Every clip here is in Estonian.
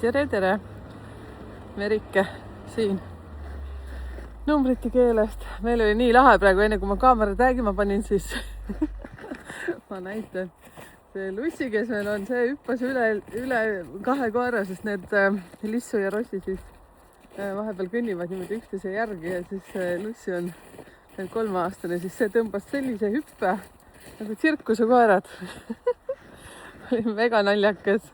tere, Merike siin numbrite keelest. Meil oli nii lahe praegu, enne kui ma kaamerat räägima panin, siis ma näitan. See Lussi, kes meil on, see hüppas üle 2 koera, sest need Lissu ja Rossi siis vahepeal kõnnivad niimoodi üksteise järgi ja siis Lussi on 3-aastane, siis see tõmbas sellise hüppe nagu tsirkusekoerad. Oli väga naljakas.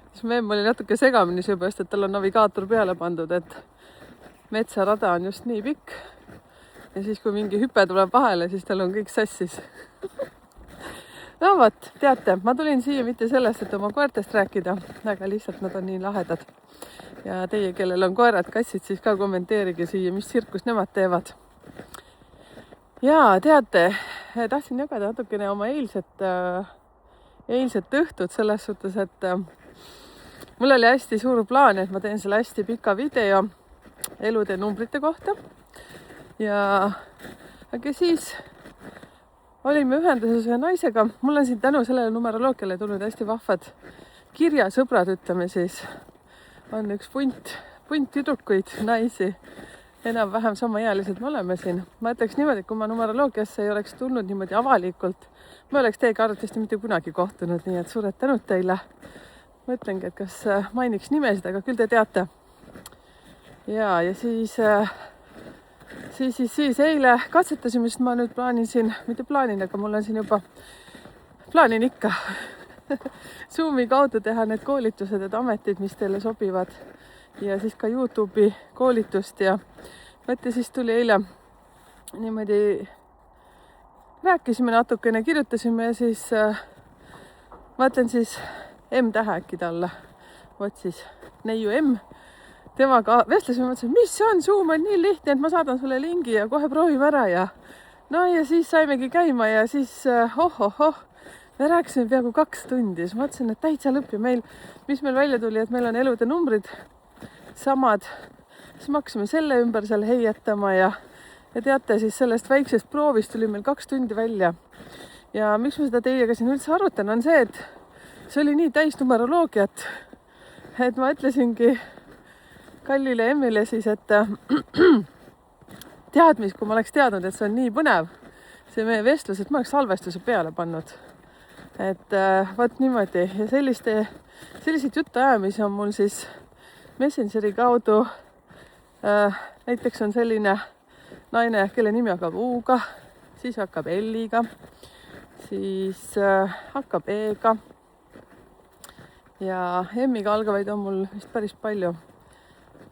Siis memm oli natuke segamini seepärast, et tal on navigaator peale pandud, et metsarada on just nii pikk. Ja siis, kui mingi hüpe tuleb vahele, siis tal on kõik sassis. No vot, teate, ma tulin siia mitte sellest, et oma koertest rääkida, aga lihtsalt nad on nii lahedad. Ja teie, kellel on koerad, kassid, siis ka kommenteerige siia, mis tsirkus nemad teevad. Ja teate, tahtsin jagada natukene oma eilset õhtut selles suhtes, et mul oli hästi suur plaan, et ma teen selle hästi pika video elude numbrite kohta. Aga siis olime ühenduses ühe naisega. Mul on siin tänu sellele numeroloogiale tulnud hästi vahvad kirjasõbrad, ütleme siis. On üks punt tüdrukuid, naisi, enam-vähem samaealised me oleme siin. Ma ütleks niimoodi, et kui ma numeroloogiasse ei oleks tulnud niimoodi avalikult, ma oleks teiega arvatavasti mitte kunagi kohtunud, nii et suured tänud teile. Mõtlengi, et kas mainiks nimesid, aga küll te teate. Ja siis eile katsetasime, sest ma nüüd aga mul on siin juba plaanin ikka Zoomi kaudu teha need koolitused, et ametid, mis teile sobivad ja siis ka YouTube'i koolitust ja mõte siis tuli eile niimoodi rääkisime natukene, kirjutasime ja siis mõtlen siis M-tähe äkki talle, vot siis neiu M. Temaga vestlesime, mõtlesin, mis see on, Zoom on nii lihtne, et ma saadan sulle lingi ja kohe proovime ära ja no ja siis saimegi käima ja siis me rääkisime peaaegu 2 tundi, siis mõtlesin, et täitsa lõpp ja mis meil välja tuli, et meil on elude numbrid samad, siis me hakkasime selle ümber seal heietama ja teate, siis sellest väiksest proovist tuli meil 2 tundi välja ja miks ma seda teiega siin üldse arutan, on see, et see oli nii täis numeroloogiat, et ma ütlesingi kallile Emmile siis, et kui ma oleks teadnud, et see on nii põnev, see meie vestlus, et ma oleks salvestuse peale pannud. Et võt niimoodi ja selliseid jutuajamisi on mul siis Messengeri kaudu. Näiteks on selline naine, kelle nimi hakkab U-ga, siis hakkab L-iga, siis hakkab E-ga. Ja M-iga algavaid on mul vist päris palju.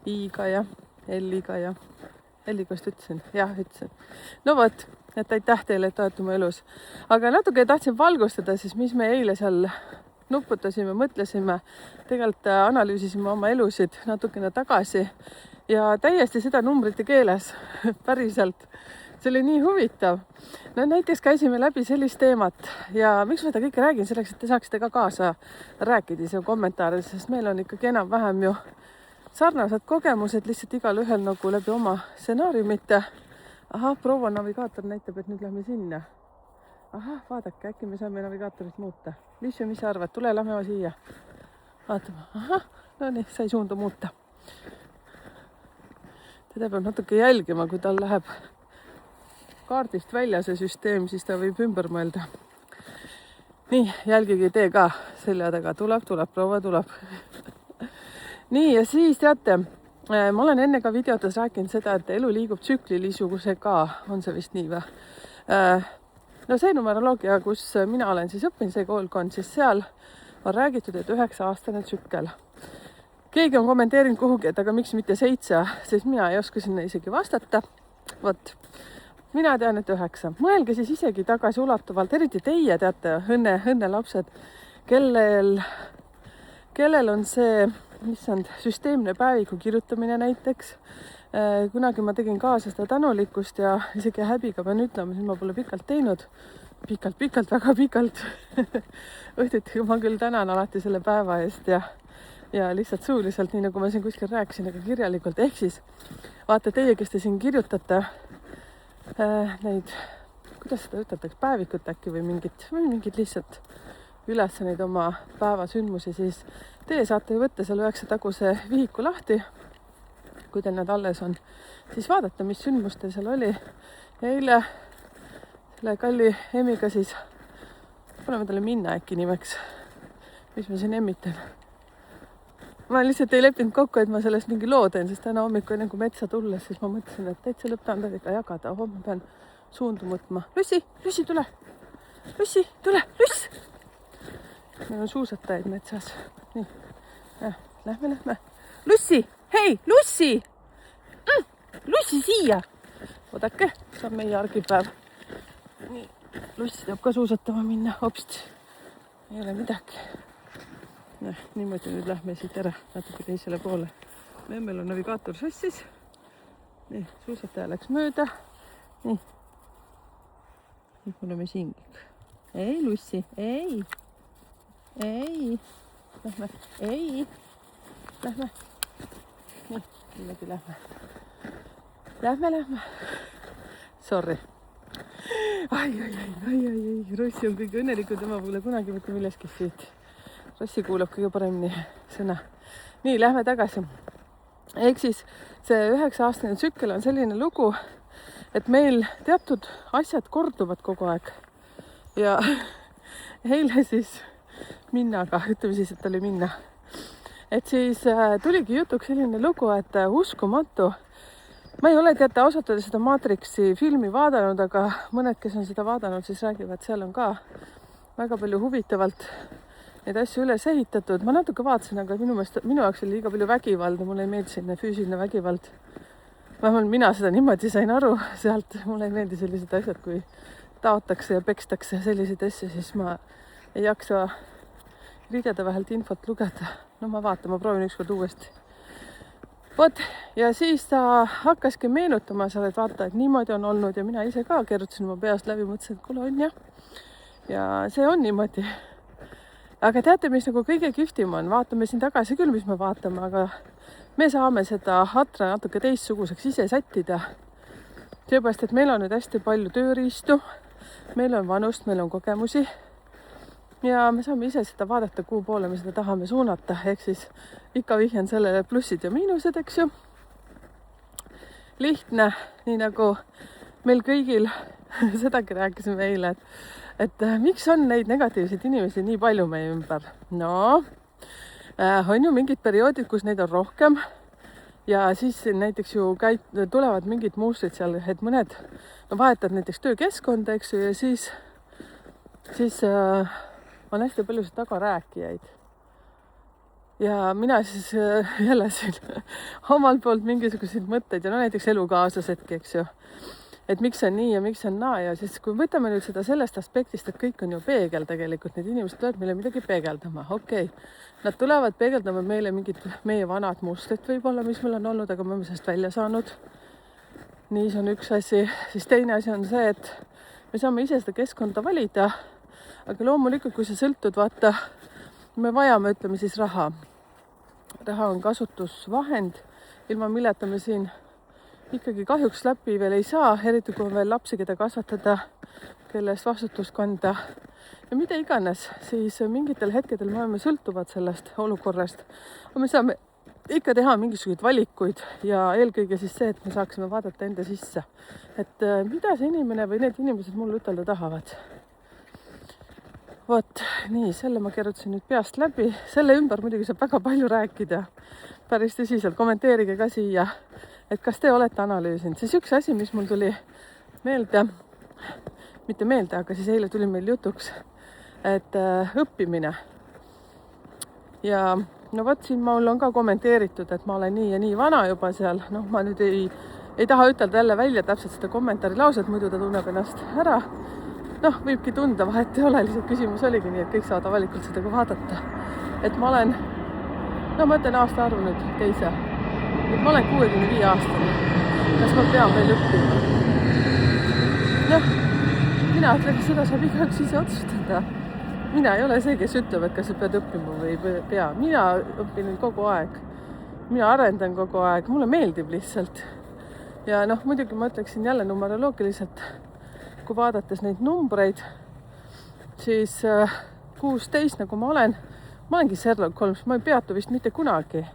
I-ga ja L-iga ja L-iga vist ütlesin. Jah, ütlesin. No vot, et aitäh teile, et olete mu elus. Aga natuke tahtsin valgustada siis, mis me eile seal nuputasime, mõtlesime. Tegelikult analüüsisime oma elusid natukene tagasi ja täiesti seda numbrite keeles päriselt. See oli nii huvitav. No näiteks käisime läbi sellist teemat ja miks ma seda kõike räägin, selleks, et te saaksite ka kaasa rääkida seal kommentaarides, sest meil on ikkagi enam-vähem ju sarnased kogemused, lihtsalt igal ühel nagu läbi oma stsenaariumite. Ahah, proua navigaator näitab, et nüüd lähme sinna. Ahah, vaadake, äkki me saame navigaatorit muuta. Lissu, mis sa arvad? Tule, lähme siia. Vaatame. Ahah, no nii, sai suundu muuta. Teda peab natuke jälgima, kui tal läheb kaardist välja see süsteem, siis ta võib ümber mõelda. Nii, jälgige tee ka selja taga. Tuleb, proua tuleb. Nii, ja siis teate, ma olen enne ka videotes rääkinud seda, et elu liigub tsüklilisugusega, on see vist nii või? No see numeroloogia, kus mina olen siis õppinud, see koolkond, siis seal on räägitud, et 9-aastane tsükkel. Keegi on kommenteerinud kuhugi, et aga miks mitte 7, siis mina ei oska sinna isegi vastata. Vot, mina tean, et 9. Mõelge siis isegi tagasi ulatuvalt, eriti teie teate, õnne lapsed, kellel on see süsteemne päeviku kirjutamine näiteks. Kunagi ma tegin kaasa seda tänulikkust ja isegi häbiga pean ütlema, siis ma pole pikalt teinud. Pikalt, väga pikalt. Õhtuti ma küll tänan alati selle päeva eest ja lihtsalt suuliselt, nii nagu ma siin kuskil rääkisin, aga kirjalikult. Ehk siis, vaata teie, kes te siin kirjutate neid, kuidas seda üteldaks, päevikut äkki või mingit lihtsalt üles neid oma päevasündmusi, siis teie saate ju võtta seal 9 taguse vihiku lahti, kui teil need alles on, siis vaadata, mis sündmus teil seal oli. Ja eile selle kalli Emmiga siis paneme talle Minna äkki nimeks, mis ma siin emmitan. Ma lihtsalt ei leppinud kokku, et ma sellest mingi loo teen, sest täna hommikul enne kui metsa tulles, siis ma mõtlesin, et täitsa lõpptandadega jagada. Ma pean suundu mõtma. Lussi, tule! Lussi, tule! Luss! Meil on suusatajaid metsas. Nii, lähme. Lussi! Hei, Lussi! Lussi siia! Oodake, see on meie argipäev. Nii, Lussi tahab ka suusatama minna. Hopst, ei ole midagi. Niimoodi nüüd lähme siit ära natuke teisele poole. Meil on navigaator sassis. Nii, suusataja läks mööda. Nii. Nüüd me oleme siin. Ei, Lussi, ei. Lähme, ei. Lähme. Nii, niimoodi lähme. Lähme. Sorry. Ai. Rossi on kõige õnnelikud, tema pole kunagi mitte milleski siit. Rossi kuulab kõige paremini sõna. Nii, lähme tagasi. Ehk siis see 9-aastane tsükkel on selline lugu, et meil teatud asjad korduvad kogu aeg. Ja eile siis Minnaga, ütleme siis, et oli Minna. Et siis tuligi jutuks selline lugu, et uskumatu. Ma ei ole teate ausalt öelda seda Matrixi filmi vaadanud, aga mõned, kes on seda vaadanud, siis räägivad, seal on ka väga palju huvitavalt neid asju üles ehitatud. Ma natuke vaatasin, aga minu jaoks oli liiga palju vägivalda, mulle ei meeldi selline füüsiline vägivald. Vähemalt mina seda niimoodi sain aru sealt, mulle ei meeldi sellised asjad, kui taotakse ja pekstakse selliseid asju, siis ma ei jaksa ridede vahelt infot lugeda. No ma vaatan, ma proovin ükskord uuesti. Vot, ja siis ta hakkaski meenutama seal, et vaata, et niimoodi on olnud ja mina ise ka keerutasin oma peast läbi, mõtlesin, et kuule on jah. Ja see on niimoodi. Aga teate, mis nagu kõige kihvtim on? Vaatame siin tagasi küll, mis me vaatame, aga me saame seda atra natuke teistsuguseks ise sättida. Seepärast, et meil on nüüd hästi palju tööriistu, meil on vanust, meil on kogemusi ja me saame ise seda vaadata, kuhu poole me seda tahame suunata. Ehk siis ikka vihjan sellele plussid ja miinused, eks ju. Lihtne, nii nagu meil kõigil, sedagi rääkisime eile, et miks on neid negatiivseid inimesi nii palju meie ümber? No, on ju mingid perioodid, kus neid on rohkem ja siis näiteks ju tulevad mingid mustrid seal, et mõned vahetavad näiteks töökeskkonda, eks ju, ja siis on hästi palju tagarääkijaid. Ja mina siis jälle siin omalt poolt mingisuguseid mõtteid ja näiteks elukaaslasedki, eks ju. Et miks on nii ja miks on naa ja siis kui võtame nüüd seda sellest aspektist, et kõik on ju peegel tegelikult, need inimesed tulevad meile midagi peegeldama, okei. Nad tulevad peegeldama meile mingid meie vanad mustrid võib-olla, mis meil on olnud, aga me oleme sellest välja saanud. Nii, see on üks asi. Siis teine asi on see, et me saame ise seda keskkonda valida, aga loomulikult, kui sa sõltud, vaata, me vajame, ütleme siis raha. Raha on kasutusvahend, ilma milleta me siin ikkagi kahjuks läbi veel ei saa, eriti kui on veel lapsi, keda kasvatada, kellest vastutust kanda ja mida iganes, siis mingitel hetkedel me oleme sõltuvad sellest olukorrast. Me saame ikka teha mingisuguseid valikuid ja eelkõige siis see, et me saaksime vaadata enda sisse, et mida see inimene või need inimesed mulle ütelda tahavad. Vot, nii, selle ma keerutasin nüüd peast läbi. Selle ümber muidugi saab väga palju rääkida. Päris tõsiselt, kommenteerige ka siia, et kas te olete analüüsinud. Siis üks asi, mis mul tuli meelde, mitte meelde, aga siis eile tuli meil jutuks, et õppimine. Ja no vot, siin mul on ka kommenteeritud, et ma olen nii ja nii vana juba seal. Noh, ma nüüd ei taha ütelda jälle välja täpselt seda kommentaari lauset, muidu ta tunneb ennast ära. Noh, võibki tunda, vahet ei ole, lihtsalt küsimus oligi nii, et kõik saavad avalikult seda ka vaadata. Et ma olen, no ma ütlen aasta arvu nüüd teise, et ma olen 65 aastane. Kas ma pean veel õppima? Noh, mina ütlen, seda saab igaüks ise otsustada. Mina ei ole see, kes ütleb, et kas sa pead õppima või ei pea. Mina õpin kogu aeg. Mina arendan kogu aeg. Mulle meeldib lihtsalt. Ja noh, muidugi ma ütleksin jälle numeroloogiliselt, kui vaadates neid numbreid, siis 16, nagu ma olengi Sherlock Holmes, ma ei peatu vist mitte kunagi.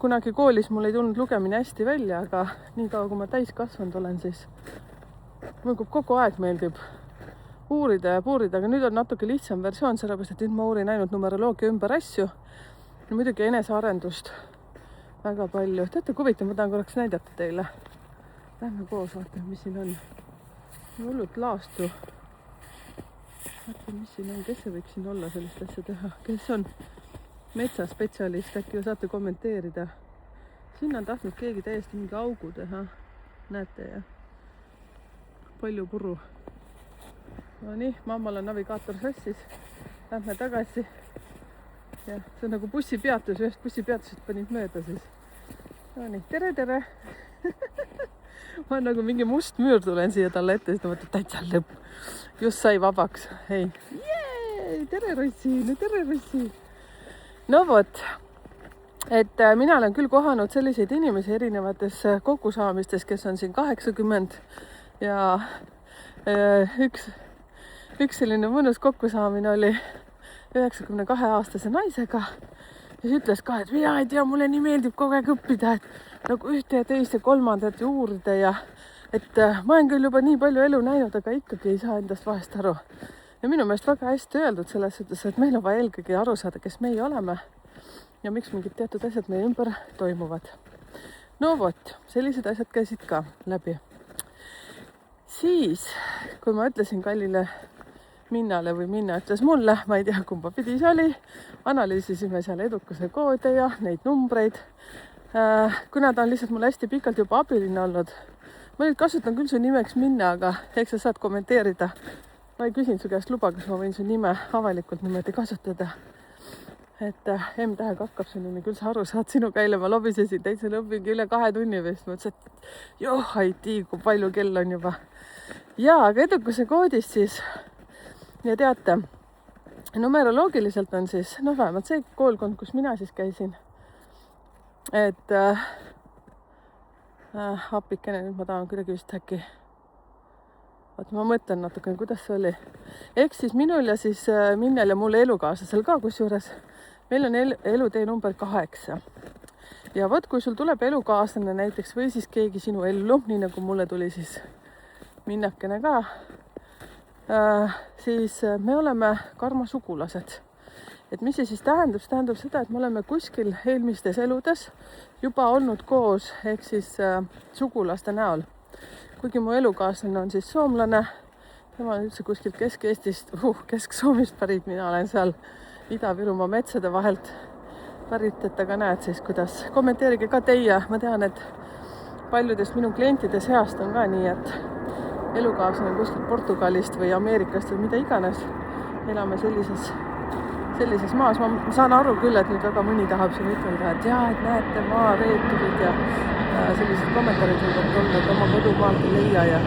Kunagi koolis mul ei tulnud lugemine hästi välja, aga nii kaua, kui ma täiskasvanud olen, siis mul kogu aeg meeldib uurida ja puurida, aga nüüd on natuke lihtsam versioon, sellepärast, et nüüd ma uurin ainult numeroloogia ümber asju ja muidugi enesearendust väga palju. Teate, kui huvitav, ma tahan korraks näidata teile. Lähme koos, vaatame, mis siin on. Hullult laastu. Vaatame, mis siin on, kes see võiks siin olla sellist asja teha, kes on metsaspetsialist, äkki saate kommenteerida. Siin on tahtnud keegi täiesti mingi augu teha, näete ja palju puru. No nii, mammal on navigaator sassis, lähme tagasi ja see on nagu bussipeatus, ühest bussipeatusest panid mööda siis. No nii, tere! Ma on nagu mingi must müür tulen siia talle ette, siis ta mõtleb täitsa lõpp. Just sai vabaks. Hei, tere Rossi! No vot, et mina olen küll kohanud selliseid inimesi erinevates kokkusaamistes, kes on siin 80 ja üks selline mõnus kokkusaamine oli 92-aastase naisega, kes ütles ka, et mina ei tea, mulle nii meeldib kogu aeg õppida, et nagu ühte ja teist ja kolmandat ja uurida ja et ma olen küll juba nii palju elu näinud, aga ikkagi ei saa endast vahest aru. Ja minu meelest väga hästi öeldud selles suhtes, et meil on vaja eelkõige aru saada, kes meie oleme ja miks mingid teatud asjad meie ümber toimuvad. No vot, sellised asjad käisid ka läbi. Siis, kui ma ütlesin kallile Minnale või Minna ütles mulle, ma ei tea, kumba pidi see oli, analüüsisime seal edukuse koode ja neid numbreid. Kuna ta on lihtsalt mulle hästi pikalt juba abiline olnud, ma nüüd kasutan küll su nimeks Minna, aga eks sa saad kommenteerida. Ma ei küsinud su käest luba, kas ma võin su nime avalikult niimoodi kasutada. Et M-tähega hakkab su nimi, küll sa aru saad, sinu käile ma lobisesin, täitsa lõppingi üle 2 tunni vist. Ma ütlesin, et joh, ei tii, kui palju kell on juba. Ja, aga edukuse koodist siis, ja teate, numeroloogiliselt on siis, vähemalt see koolkond, kus mina siis käisin, et appikene, nüüd ma tahan kuidagi vist äkki, ma mõtlen natuke, kuidas see oli. Ehk siis minul ja siis Minnel ja mul elukaaslasel ka, kusjuures meil on elutee number 8. Ja vot, kui sul tuleb elukaaslane näiteks või siis keegi sinu ellu, nii nagu mulle tuli siis Minnakene ka, siis me oleme karma sugulased. Et mis see siis tähendab? See tähendab seda, et me oleme kuskil eelmistes eludes juba olnud koos, ehk siis sugulaste näol. Kuigi mu elukaaslane on siis soomlane, tema on üldse kuskilt Kesk-Eestist, Kesk-Soomist pärit, mina olen seal Ida-Virumaa metsade vahelt pärit, et aga näed siis, kuidas. Kommenteerige ka teie, ma tean, et paljudest minu klientide seast on ka nii, et elukaaslane kuskilt Portugalist või Ameerikast või mida iganes. Elame sellises maas. Ma saan aru küll, et nüüd väga mõni tahab siin ütelda, et jaa, et näete maareeturid ja sellised kommentaarid võivad olla, et oma kodumaalt ei leia ja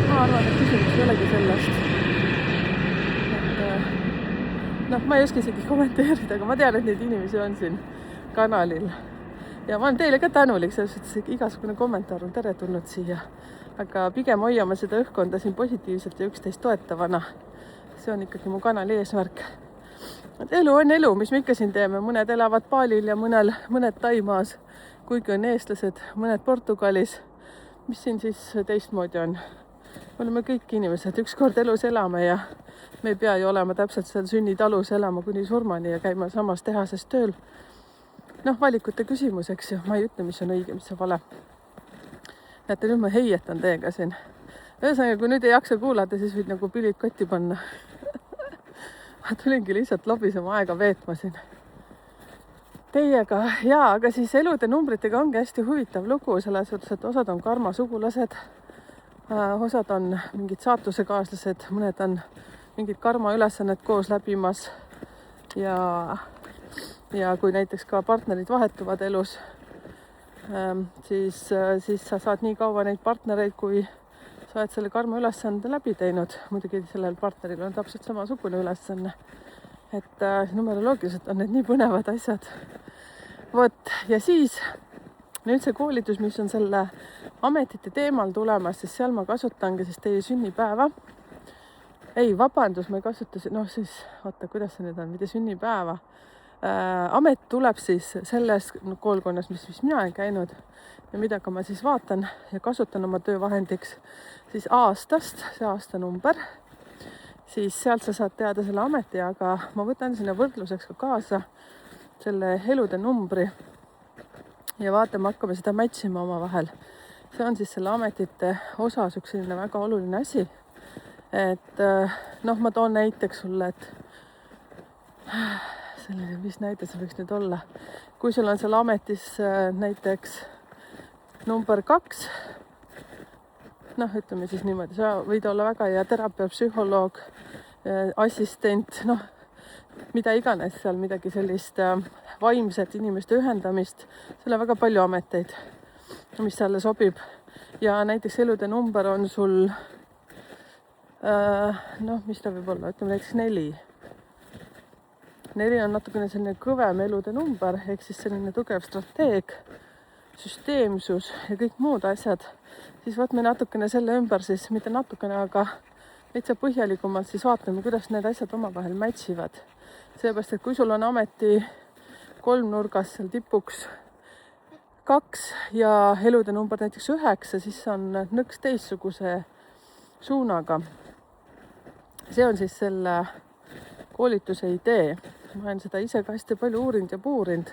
ma arvan, et küsimus ei olegi sellest. Et, ma ei oska isegi kommenteerida, aga ma tean, et neid inimesi on siin kanalil. Ja ma olen teile ka tänulik, selles igasugune kommentaar on teretulnud siia. Aga pigem hoiame seda õhkkonda siin positiivselt ja üksteist toetavana. See on ikkagi mu kanali eesmärk. Et elu on elu, mis me ikka siin teeme. Mõned elavad Balil ja mõned Taimaas, kuigi on eestlased, mõned Portugalis. Mis siin siis teistmoodi on? Me oleme kõik inimesed, ükskord elus elame ja me ei pea ju olema täpselt seal sünnitalus elama kuni surmani ja käima samas tehases tööl. Valikute küsimus, eks ju. Ma ei ütle, mis on õige, mis on vale. Näete, nüüd ma heietan teiega siin. Ühesõnaga, kui nüüd ei jaksa kuulata, siis võid nagu pilid kotti panna. Ma tulingi lihtsalt lobisema aega veetma siin teiega. Jaa, aga siis elude numbritega ongi hästi huvitav lugu, selles suhtes, et osad on karma sugulased, osad on mingid saatusekaaslased, mõned on mingid karma ülesannet koos läbimas ja kui näiteks ka partnerid vahetuvad elus, siis sa saad nii kaua neid partnereid, kui sa oled selle karma ülesande läbi teinud. Muidugi sellel partneril on täpselt samasugune ülesanne. Et numeroloogiliselt on need nii põnevad asjad. Vot, ja siis nüüd see koolitus, mis on selle ametite teemal tulemas, siis seal ma kasutangi siis teie sünnipäeva. ei, vabandus, ma ei kasuta, siis oota, kuidas see nüüd on, mitte sünnipäeva. Amet tuleb siis selles koolkonnas, mis mina olen käinud ja mida ka ma siis vaatan ja kasutan oma töövahendiks siis aastast, see aastanumber. Siis sealt sa saad teada selle ameti, aga ma võtan sinna võrdluseks ka kaasa selle elude numbri ja vaatame, hakkame seda matchima omavahel. See on siis selle ametite osas üks selline väga oluline asi. Et ma toon näiteks sulle, et selline, mis näide see võiks nüüd olla. Kui sul on seal ametis näiteks number 2, ütleme siis niimoodi, sa võid olla väga hea terapeut, psühholoog, assistent, mida iganes seal, midagi sellist vaimset inimeste ühendamist. Seal on väga palju ameteid, mis selle sobib. Ja näiteks elude number on sul, mis ta võib olla, ütleme näiteks 4. 4 on natukene selline kõvem elude number, ehk siis selline tugev strateeg, süsteemsus ja kõik muud asjad. Siis vaatame natukene selle ümber siis, mitte natukene, aga täitsa põhjalikumalt siis vaatame, kuidas need asjad omavahel matchivad. Seepärast, et kui sul on ameti kolmnurgas seal tipuks 2 ja elude number näiteks 9, siis on nõks teistsuguse suunaga. See on siis selle koolituse idee. Ma olen seda ise ka hästi palju uurinud ja puurinud.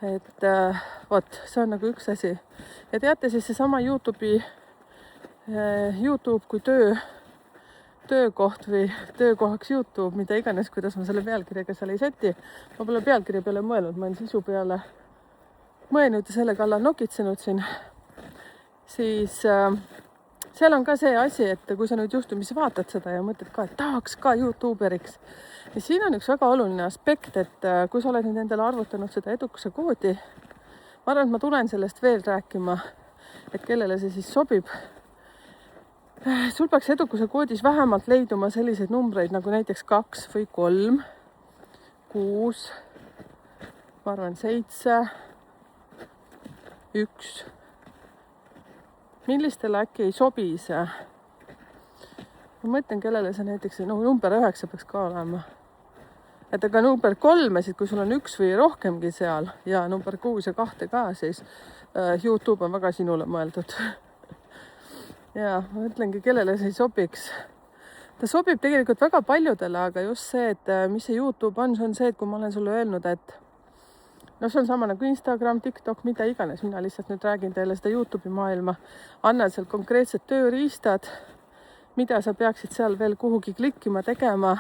Et see on nagu üks asi. Ja teate siis seesama YouTube kui töökoht või töökohaks YouTube, mida iganes, kuidas ma selle pealkirjaga seal ei seti. Ma pole pealkirja peale mõelnud, ma olen sisu peale mõelnud ja selle kallal nokitsenud siin. Siis seal on ka see asi, et kui sa nüüd juhtumisi vaatad seda ja mõtled ka, et tahaks ka YouTuberiks. Ja siin on üks väga oluline aspekt, et kui sa oled nüüd endale arvutanud seda edukuse koodi, ma arvan, et ma tulen sellest veel rääkima, et kellele see siis sobib. Sul peaks edukuse koodis vähemalt leiduma selliseid numbreid nagu näiteks 2 või 3, 6, ma arvan 7, 1. Millistele äkki ei sobi see? Ma mõtlen, kellele see näiteks, number 9 peaks ka olema. Et aga number 3, kui sul on 1 või rohkemgi seal ja number 6 ja 2 ka, siis YouTube on väga sinule mõeldud. Ja ma mõtlengi, kellele see ei sobiks. Ta sobib tegelikult väga paljudele, aga just see, et mis see YouTube on, see on see, et kui ma olen sulle öelnud, et see on sama nagu Instagram, TikTok, mida iganes. Mina lihtsalt nüüd räägin teile seda YouTube'i maailma. Annan seal konkreetsed tööriistad, mida sa peaksid seal veel kuhugi klikkima, tegema.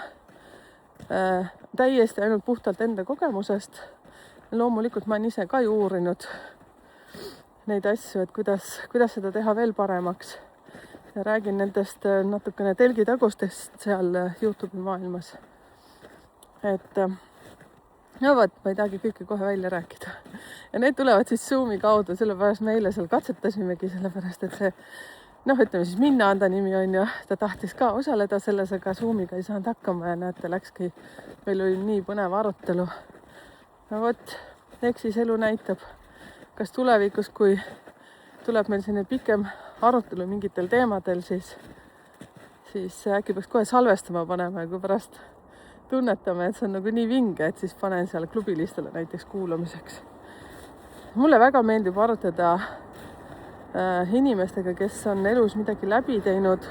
Täiesti ainult puhtalt enda kogemusest. Loomulikult ma olen ise ka ju uurinud neid asju, et kuidas seda teha veel paremaks. Ja räägin nendest natukene telgitagustest seal YouTube'i maailmas. Et ma ei tahagi kõike kohe välja rääkida. Ja need tulevad siis Zoomi kaudu, sellepärast me eile seal katsetasimegi, sellepärast et see, ütleme siis Minna anda nimi on ja ta tahtis ka osaleda selles, aga Zoomiga ei saanud hakkama ja näete, läkski, meil oli nii põnev arutelu. Eks siis elu näitab, kas tulevikus, kui tuleb meil selline pikem arutelu mingitel teemadel, siis äkki peaks kohe salvestama panema ja kui pärast tunnetame, et see on nagu nii vinge, et siis panen seal klubilistele näiteks kuulamiseks. Mulle väga meeldib arutada inimestega, kes on elus midagi läbi teinud,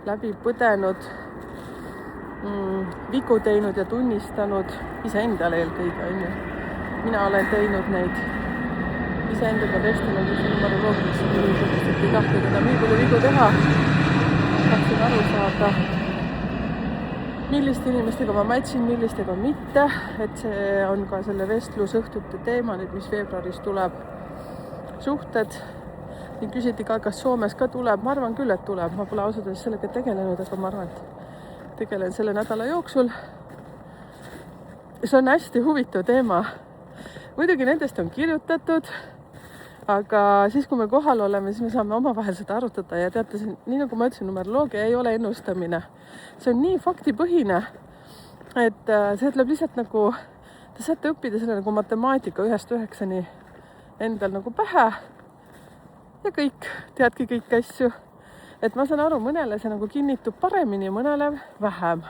läbi põdenud, vigu teinud ja tunnistanud iseendale eelkõige. Mina olen teinud neid iseendaga vestlenud, mis on numeroloogilisi inimesed, et ei tahtnud enam nii palju vigu teha. Tahtsin aru saada, milliste inimestega ma matchin, millistega mitte, et see on ka selle vestlusõhtute teema nüüd, mis veebruaris tuleb. Suhted. Nii küsiti ka, kas Soomes ka tuleb. Ma arvan küll, et tuleb. Ma pole ausalt sellega tegelenud, aga ma arvan, et tegelen selle nädala jooksul. See on hästi huvitav teema. Muidugi nendest on kirjutatud, aga siis, kui me kohal oleme, siis me saame omavahel seda arutada ja teate, nii nagu ma ütlesin, numeroloogia ei ole ennustamine. See on nii faktipõhine, et see ütleb lihtsalt nagu, te saate õppida selle nagu matemaatika 1-9 endal nagu pähe ja kõik, teadki kõik asju. et ma saan aru, mõnele see nagu kinnitub paremini, mõnele vähem.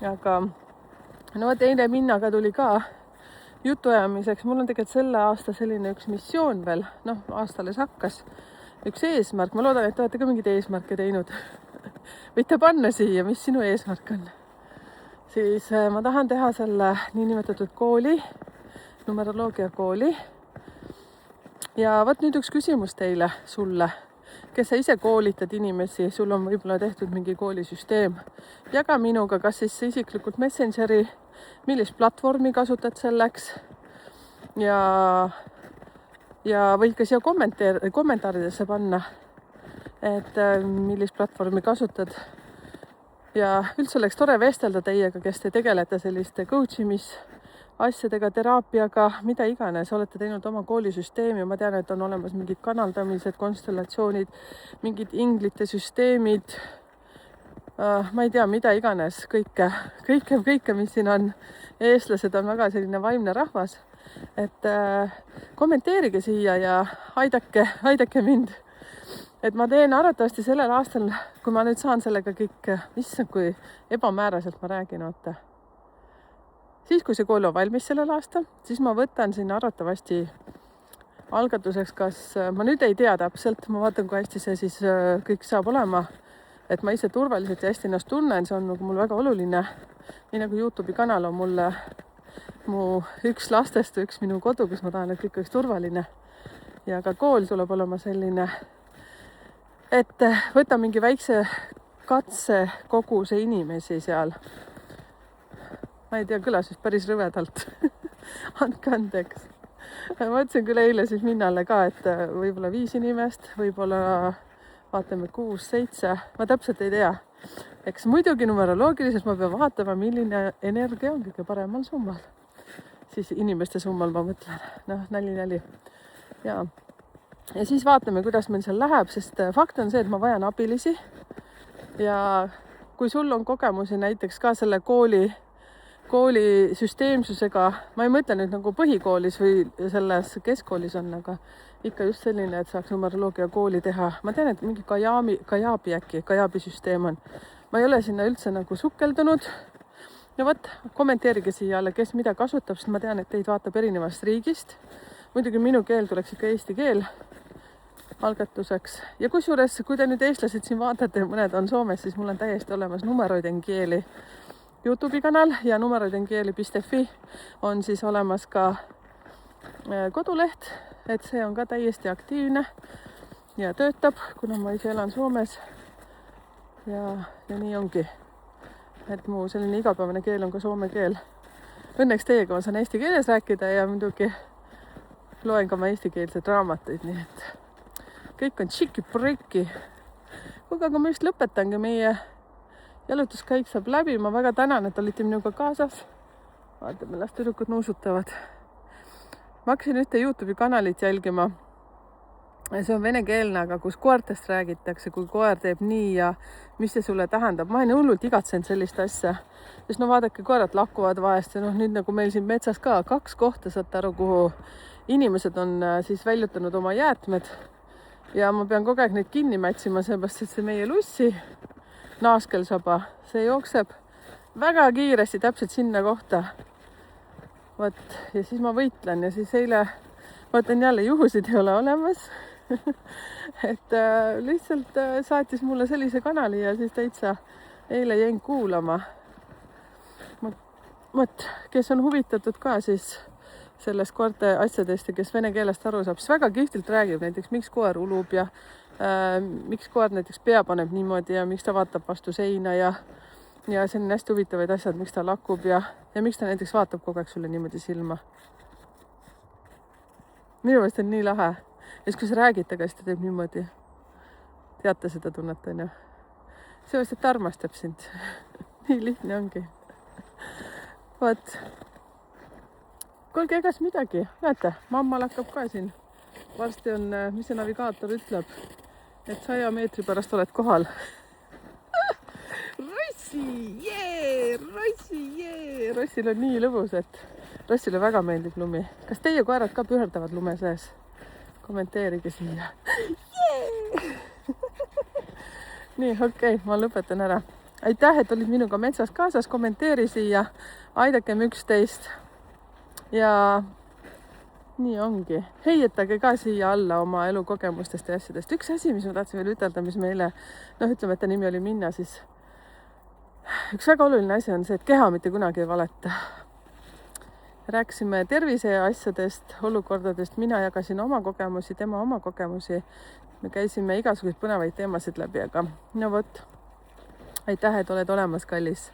Aga no vot, eile Minnaga tuli ka jutuajamiseks. Mul on tegelikult selle aasta selline üks missioon veel, noh, aasta alles hakkas, üks eesmärk. Ma loodan, et te olete ka mingeid eesmärke teinud. Võite panna siia, mis sinu eesmärk on. Siis ma tahan teha selle niinimetatud kooli, numeroloogia kooli. Ja võt nüüd üks küsimus teile, sulle, kes sa ise koolitad inimesi, sul on võib-olla tehtud mingi koolisüsteem. Jaga minuga, kas siis isiklikult Messengeri, millist platvormi kasutad selleks ja võid ka siia kommentaaridesse panna, et millist platvormi kasutad. Ja üldse oleks tore vestelda teiega, kes te tegelete selliste coachimis asjadega, teraapiaga, mida iganes, olete teinud oma koolisüsteemi. Ma tean, et on olemas mingid kanaldamised, konstellatsioonid, mingid inglite süsteemid, ma ei tea, mida iganes, kõike, mis siin on. Eestlased on väga selline vaimne rahvas, et kommenteerige siia ja aidake mind. Et ma teen arvatavasti sellel aastal, kui ma nüüd saan sellega kõik, issand, kui ebamääraselt ma räägin, oota. Siis, kui see kool on valmis sellel aastal, siis ma võtan siin arvatavasti algatuseks, kas ma nüüd ei tea täpselt, ma vaatan, kui hästi see siis kõik saab olema, et ma ise turvaliselt ja hästi ennast tunnen, see on nagu mul väga oluline. Nii nagu YouTube'i kanal on mulle mu üks lastest, üks minu kodu, kus ma tahan, et kõik oleks turvaline. Ja ka kool tuleb olema selline, et võta mingi väikse katse koguse inimesi seal. Ma ei tea, kõlas vist päris rõvedalt. Andke andeks. Ma mõtlesin küll eile siis Minnale ka, et võib-olla 5 inimest, võib-olla vaatame 6-7. Ma täpselt ei tea. Eks muidugi numeroloogiliselt ma pean vaatama, milline energia on kõige paremal summal. Siis inimeste summal ma mõtlen. Noh, nali. Ja siis vaatame, kuidas meil seal läheb, sest fakt on see, et ma vajan abilisi. Ja kui sul on kogemusi näiteks ka selle kooli süsteemsusega, ma ei mõtle nüüd nagu põhikoolis või selles keskkoolis on, aga ikka just selline, et saaks numeroloogia kooli teha. Ma tean, et mingi Kajabi süsteem on. Ma ei ole sinna üldse nagu sukeldunud. No võt, kommenteerige siia alla, kes mida kasutab, sest ma tean, et teid vaatab erinevast riigist. Muidugi minu keel tuleks ikka eesti keel algatuseks. Ja kusjuures, kui te nüüd eestlased siin vaatate, mõned on Soomes, siis mul on täiesti olemas numeroiden keeli YouTube'i kanal ja numeroidenkeeli.fi on siis olemas ka koduleht, et see on ka täiesti aktiivne ja töötab, kuna ma ise elan Soomes. Ja nii ongi, et mu selline igapäevane keel on ka soome keel. Õnneks teiega ma saan eesti keeles rääkida ja muidugi loen ka ma eestikeelseid raamatuid, nii et kõik on tšiki-priki. Kuga, aga ma just lõpetangi meie jalutuskäik saab läbi. Ma väga tänan, et olite minuga kaasas. Vaatame, las tüdrukud nuusutavad. Ma hakkasin ühte YouTube'i kanalit jälgima. See on venekeelne, aga kus koertest räägitakse, kui koer teeb nii ja mis see sulle tähendab. Ma olen hullult igatsenud sellist asja. Sest no vaadake, koerad lahkuvad vahest ja nüüd nagu meil siin metsas ka 2 kohta saate aru, kuhu inimesed on siis väljutanud oma jäätmed. Ja ma pean kogu aeg neid kinni mätsima, seepärast, et see meie lussi naaskelsaba, see jookseb väga kiiresti täpselt sinna kohta. Võt, ja siis ma võitlen ja siis eile vaatan jälle juhusid ei ole olemas. Et lihtsalt saatis mulle sellise kanali ja siis täitsa eile jäin kuulama. Võt, kes on huvitatud ka siis sellest koerte asjadest ja kes vene keelest aru saab, siis väga kihvtilt räägib näiteks, miks koer ulub ja miks koer näiteks pea paneb niimoodi ja miks ta vaatab vastu seina ja see on hästi huvitavaid asjad, miks ta lakub ja miks ta näiteks vaatab kogu aeg sulle niimoodi silma. Minu meelest on nii lahe. Ja siis kui sa räägid taga, siis ta teeb niimoodi. Teate seda tunnet, on ju? Seepärast, et ta armastab sind. Nii lihtne ongi. Võt. Kuulge, egas midagi. Näete, mamma lakkab ka siin. Varsti on, mis see navigaator ütleb, et 100 meetri pärast oled kohal. Rossi, jee! Rossil on nii lõbus, et Rossile väga meeldib lumi. Kas teie koerad ka püherdavad lume sees? Kommenteerige siia. nii, okei, ma lõpetan ära. Aitäh, et olid minuga metsas kaasas, kommenteeri siia, aidakem üksteist. Ja nii ongi. Heietage ka siia alla oma elukogemustest ja asjadest. Üks asi, mis ma tahtsin veel ütelda, mis meile, ütleme, et ta nimi oli Minna, siis üks väga oluline asi on see, et keha mitte kunagi ei valeta. Rääkisime tervise asjadest, olukordadest, mina jagasin oma kogemusi, tema oma kogemusi. Me käisime igasuguseid põnevaid teemasid läbi, aga no vot, aitäh, et oled olemas, kallis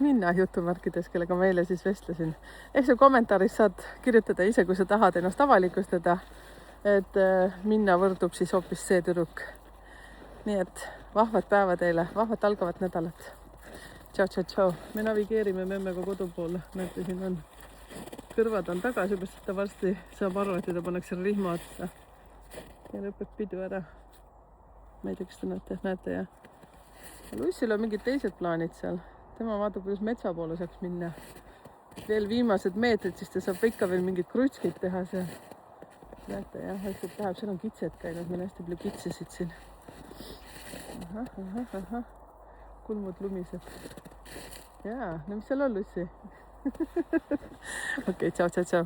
Minna jutumärkides, kellega ma eile siis vestlesin. Ehk sa kommentaaris saad kirjutada ise, kui sa tahad ennast avalikustada, et Minna võrdub siis hoopis see tüdruk. Nii et vahvad päeva teile, vahvat algavat nädalat. Tšau. Me navigeerime memmega kodu poole. Näete, siin on kõrvad on taga, seepärast, et ta varsti saab aru, et teda pannakse rihma otsa. Ja lõpeb pidu ära. Ma ei tea, kas te näete jah. Lussil on mingid teised plaanid seal. Tema vaatab, kuidas metsa poole saaks minna. Veel viimased meetrid, siis ta saab ikka veel mingid krutskid teha seal. Näete jah, hästi läheb, seal on kitsed käinud, meil hästi palju kitsesid siin. Ahah. Kulmud lumised. Jaa, no mis seal on, Lussi? Okei, tšau.